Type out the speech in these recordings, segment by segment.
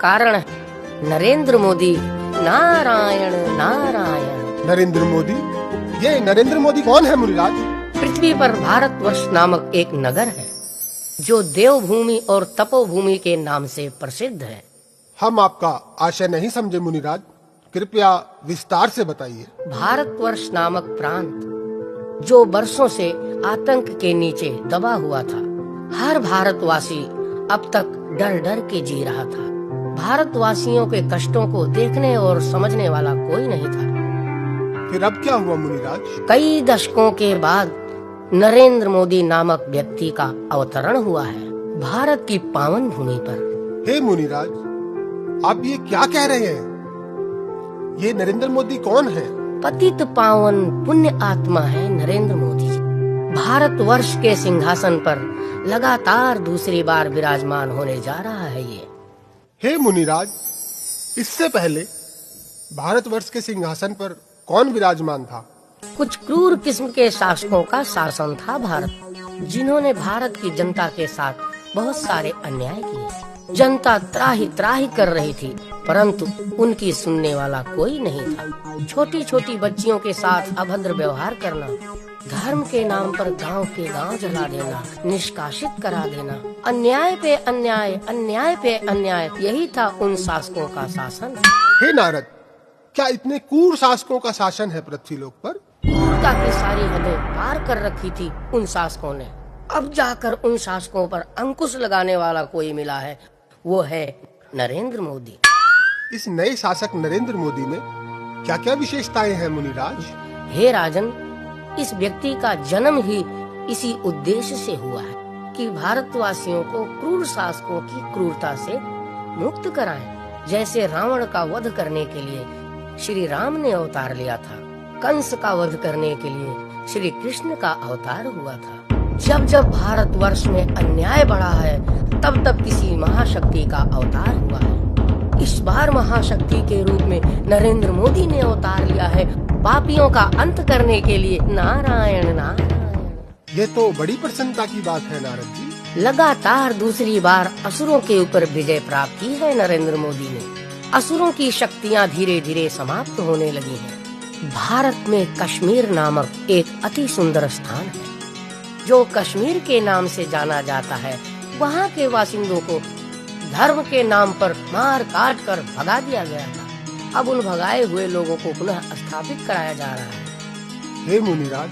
कारण है नरेंद्र मोदी। नारायण नारायण। नरेंद्र मोदी? ये नरेंद्र मोदी कौन है मुनिराज? पृथ्वी पर भारतवर्ष नामक एक नगर है जो देवभूमि और तपोभूमि के नाम से प्रसिद्ध है। हम आपका आशय नहीं समझे मुनिराज, कृपया विस्तार से बताइए। भारतवर्ष नामक प्रांत जो वर्षों से आतंक के नीचे दबा हुआ था, हर भारतवासी अब तक डर डर के जी रहा था। भारतवासियों के कष्टों को देखने और समझने वाला कोई नहीं था। फिर अब क्या हुआ मुनिराज? कई दशकों के बाद नरेंद्र मोदी नामक व्यक्ति का अवतरण हुआ है भारत की पावन भूमि पर। हे मुनिराज, आप ये क्या कह रहे हैं? ये नरेंद्र मोदी कौन है? पतित पावन पुण्य आत्मा है नरेंद्र मोदी जी। भारतवर्ष के सिंहासन पर लगातार दूसरी बार विराजमान होने जा रहा है ये। हे मुनिराज, इससे पहले भारतवर्ष के सिंहासन पर कौन विराजमान था? कुछ क्रूर किस्म के शासकों का शासन था भारत, जिन्होंने भारत की जनता के साथ बहुत सारे अन्याय किए। जनता त्राही त्राही कर रही थी, परंतु उनकी सुनने वाला कोई नहीं था। छोटी छोटी बच्चियों के साथ अभद्र व्यवहार करना, धर्म के नाम पर गांव के गांव जला देना, निष्कासित करा देना, अन्याय पे अन्याय, अन्याय पे अन्याय, यही था उन शासकों का शासन। हे नारद, क्या इतने क्रूर शासकों का शासन है पृथ्वी लोक पर? क्रूरता की सारी हदें पार कर रखी थी उन शासकों ने। अब जाकर उन शासकों पर अंकुश लगाने वाला कोई मिला है, वो है नरेंद्र मोदी। इस नए शासक नरेंद्र मोदी में क्या क्या विशेषताएं हैं मुनिराज? हे राजन, इस व्यक्ति का जन्म ही इसी उद्देश्य से हुआ है कि भारतवासियों को क्रूर शासकों की क्रूरता से मुक्त कराएं। जैसे रावण का वध करने के लिए श्री राम ने अवतार लिया था, कंस का वध करने के लिए श्री कृष्ण का अवतार हुआ था। जब जब भारतवर्ष में अन्याय बढ़ा है, तब तब किसी महाशक्ति का अवतार हुआ है। इस बार महाशक्ति के रूप में नरेंद्र मोदी ने अवतार लिया है पापियों का अंत करने के लिए। नारायण नारायण। ये तो बड़ी प्रसन्नता की बात है नारद जी। लगातार दूसरी बार असुरों के ऊपर विजय प्राप्त की है नरेंद्र मोदी ने। असुरों की शक्तियां धीरे धीरे समाप्त होने लगी हैं। भारत में कश्मीर नामक एक अति सुंदर स्थान है जो कश्मीर के नाम से जाना जाता है। वहाँ के बासिंदों को धर्म के नाम पर मार काट कर भगा दिया गया था। अब उन भगाए हुए लोगों को पुनः स्थापित कराया जा रहा है। हे मुनिराज,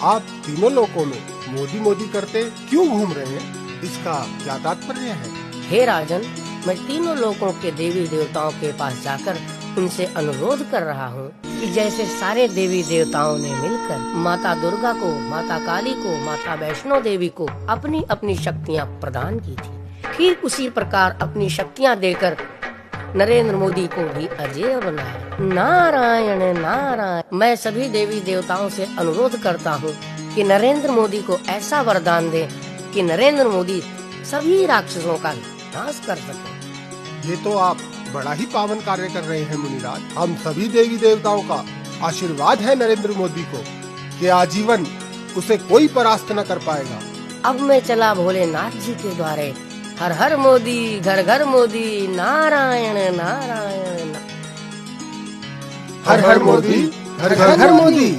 आप तीनों लोकों में मोदी मोदी करते क्यों घूम रहे हैं? इसका क्या तात्पर्य है? हे राजन, मैं तीनों लोकों के देवी देवताओं के पास जाकर उनसे अनुरोध कर रहा हूँ कि जैसे सारे देवी देवताओं ने मिलकर माता दुर्गा को, माता काली को, माता वैष्णो देवी को अपनी अपनी शक्तियाँ प्रदान की थी, ठीक उसी प्रकार अपनी शक्तियाँ देकर नरेंद्र मोदी को भी अजेय बनाया। नारायण नारायण। मैं सभी देवी देवताओं से अनुरोध करता हूँ कि नरेंद्र मोदी को ऐसा वरदान दे कि नरेंद्र मोदी सभी राक्षसों का नाश कर सके। ये तो आप बड़ा ही पावन कार्य कर रहे हैं मुनिराज। हम सभी देवी देवताओं का आशीर्वाद है नरेंद्र मोदी को कि आजीवन उसे कोई परास्त न कर पाएगा। अब मैं चला भोलेनाथ जी के द्वारे। हर हर मोदी, घर घर मोदी। नारायण नारायण। हर हर मोदी, घर घर मोदी।